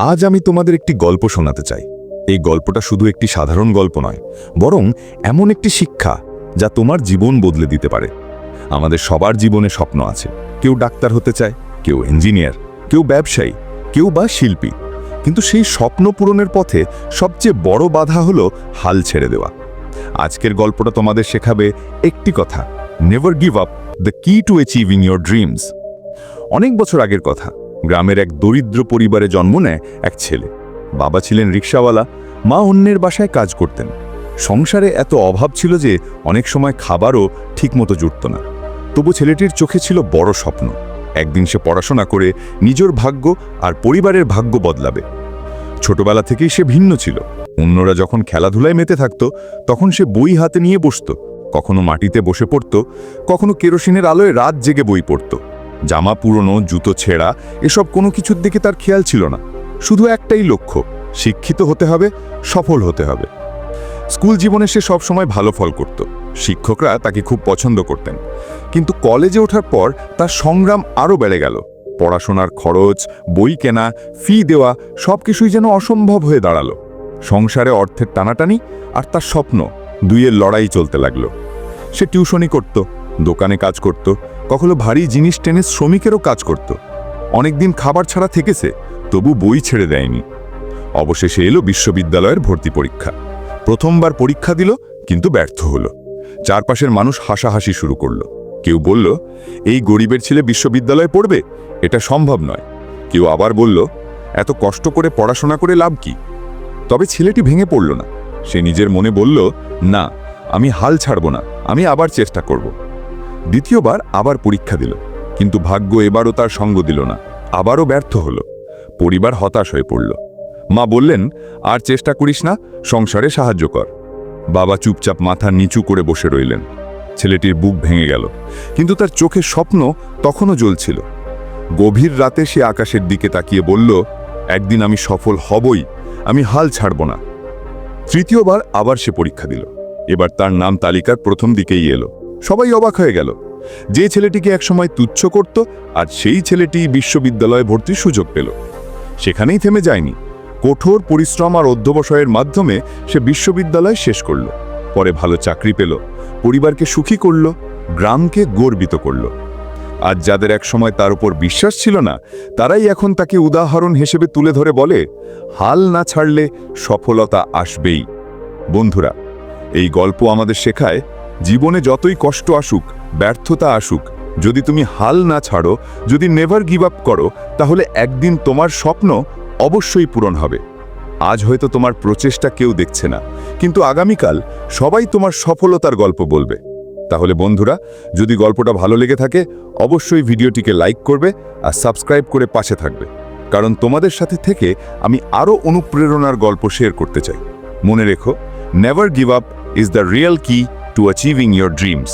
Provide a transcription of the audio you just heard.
আজ আমি তোমাদের একটি গল্প শোনাতে চাই। এই গল্পটা শুধু একটি সাধারণ গল্প নয়, বরং এমন একটি শিক্ষা যা তোমার জীবন বদলে দিতে পারে। আমাদের সবার জীবনে স্বপ্ন আছে। কেউ ডাক্তার হতে চায়, কেউ ইঞ্জিনিয়ার, কেউ ব্যবসায়ী, কেউ বা শিল্পী। কিন্তু সেই স্বপ্ন পূরণের পথে সবচেয়ে বড় বাধা হলো হাল ছেড়ে দেওয়া। আজকের গল্পটা তোমাদের শেখাবে একটি কথা: নেভার গিভ আপ, দ্য কি টু অ্যাচিভিং ইয়োর ড্রিমস। অনেক বছর আগের কথা, গ্রামের এক দরিদ্র পরিবারে জন্ম নেয় এক ছেলে। বাবা ছিলেন রিকশাওয়ালা, মা অন্যের বাসায় কাজ করতেন। সংসারে এত অভাব ছিল যে অনেক সময় খাবারও ঠিকমতো জুটত না। তবু ছেলেটির চোখে ছিল বড় স্বপ্ন। একদিন সে পড়াশোনা করে নিজের ভাগ্য আর পরিবারের ভাগ্য বদলাবে। ছোটবেলা থেকেই সে ভিন্ন ছিল। অন্যরা যখন খেলাধুলায় মেতে থাকত, তখন সে বই হাতে নিয়ে বসত। কখনো মাটিতে বসে পড়ত, কখনো কেরোসিনের আলোয় রাত জেগে বই পড়ত। জামা পুরনো, জুতো ছেঁড়া, এসব কোনো কিছুর দিকে তার খেয়াল ছিল না। শুধু একটাই লক্ষ্য: শিক্ষিত হতে হবে, সফল হতে হবে। স্কুল জীবনে সে সবসময় ভালো ফল করত। শিক্ষকরা তাকে খুব পছন্দ করতেন। কিন্তু কলেজে ওঠার পর তার সংগ্রাম আরও বেড়ে গেল। পড়াশোনার খরচ, বই কেনা, ফি দেওয়া সবকিছুই যেন অসম্ভব হয়ে দাঁড়ালো। সংসারে অর্থের টানাটানি আর তার স্বপ্ন, দুইয়ের লড়াই চলতে লাগলো। সে টিউশনি করত, দোকানে কাজ করত, কখনো ভারী জিনিস টেনে শ্রমিকেরও কাজ করত। অনেকদিন খাবার ছাড়া থেকেছে, তবু বই ছেড়ে দেয়নি। অবশেষে এলো বিশ্ববিদ্যালয়ের ভর্তি পরীক্ষা। প্রথমবার পরীক্ষা দিল, কিন্তু ব্যর্থ হলো। চারপাশের মানুষ হাসাহাসি শুরু করলো। কেউ বলল, এই গরিবের ছেলে বিশ্ববিদ্যালয়ে পড়বে, এটা সম্ভব নয়। কেউ আবার বলল, এত কষ্ট করে পড়াশোনা করে লাভ কি? তবে ছেলেটি ভেঙে পড়ল না। সে নিজের মনে বলল, না, আমি হাল ছাড়ব না, আমি আবার চেষ্টা করব। দ্বিতীয়বার আবার পরীক্ষা দিল, কিন্তু ভাগ্য এবারও তার সঙ্গ দিল না। আবারও ব্যর্থ হলো। পরিবার হতাশ হয়ে পড়ল। মা বললেন, আর চেষ্টা করিস না, সংসারে সাহায্য কর। বাবা চুপচাপ মাথা নিচু করে বসে রইলেন। ছেলেটির বুক ভেঙে গেল, কিন্তু তার চোখের স্বপ্ন তখনও জ্বলছিল। গভীর রাতে সে আকাশের দিকে তাকিয়ে বলল, একদিন আমি সফল হবই, আমি হাল ছাড়ব না। তৃতীয়বার আবার সে পরীক্ষা দিল। এবার তার নাম তালিকার প্রথম দিকেই এলো। সবাই অবাক হয়ে গেল। যে ছেলেটিকে একসময় তুচ্ছ করত, আর সেই ছেলেটি বিশ্ববিদ্যালয়ে ভর্তির সুযোগ পেল। সেখানেই থেমে যায়নি। কঠোর পরিশ্রম আর অধ্যবসায়ের মাধ্যমে সে বিশ্ববিদ্যালয় শেষ করল। পরে ভালো চাকরি পেল, পরিবারকে সুখী করল, গ্রামকে গর্বিত করল। আজ যাদের একসময় তার উপর বিশ্বাস ছিল না, তারাই এখন তাকে উদাহরণ হিসেবে তুলে ধরে বলে, হাল না ছাড়লে সফলতা আসবেই। বন্ধুরা, এই গল্প আমাদের শেখায়, জীবনে যতই কষ্ট আসুক, ব্যর্থতা আসুক, যদি তুমি হাল না ছাড়ো, যদি নেভার গিভ আপ করো, তাহলে একদিন তোমার স্বপ্ন অবশ্যই পূরণ হবে। আজ হয়তো তোমার প্রচেষ্টা কেউ দেখছে না, কিন্তু আগামীকাল সবাই তোমার সফলতার গল্প বলবে। তাহলে বন্ধুরা, যদি গল্পটা ভালো লেগে থাকে, অবশ্যই ভিডিওটিকে লাইক করবে আর সাবস্ক্রাইব করে পাশে থাকবে। কারণ তোমাদের সাথে থেকে আমি আরও অনুপ্রেরণার গল্প শেয়ার করতে চাই। মনে রেখো, never give up is the real কি টু অ্যাচিভিং ইয়োর ড্রিমস।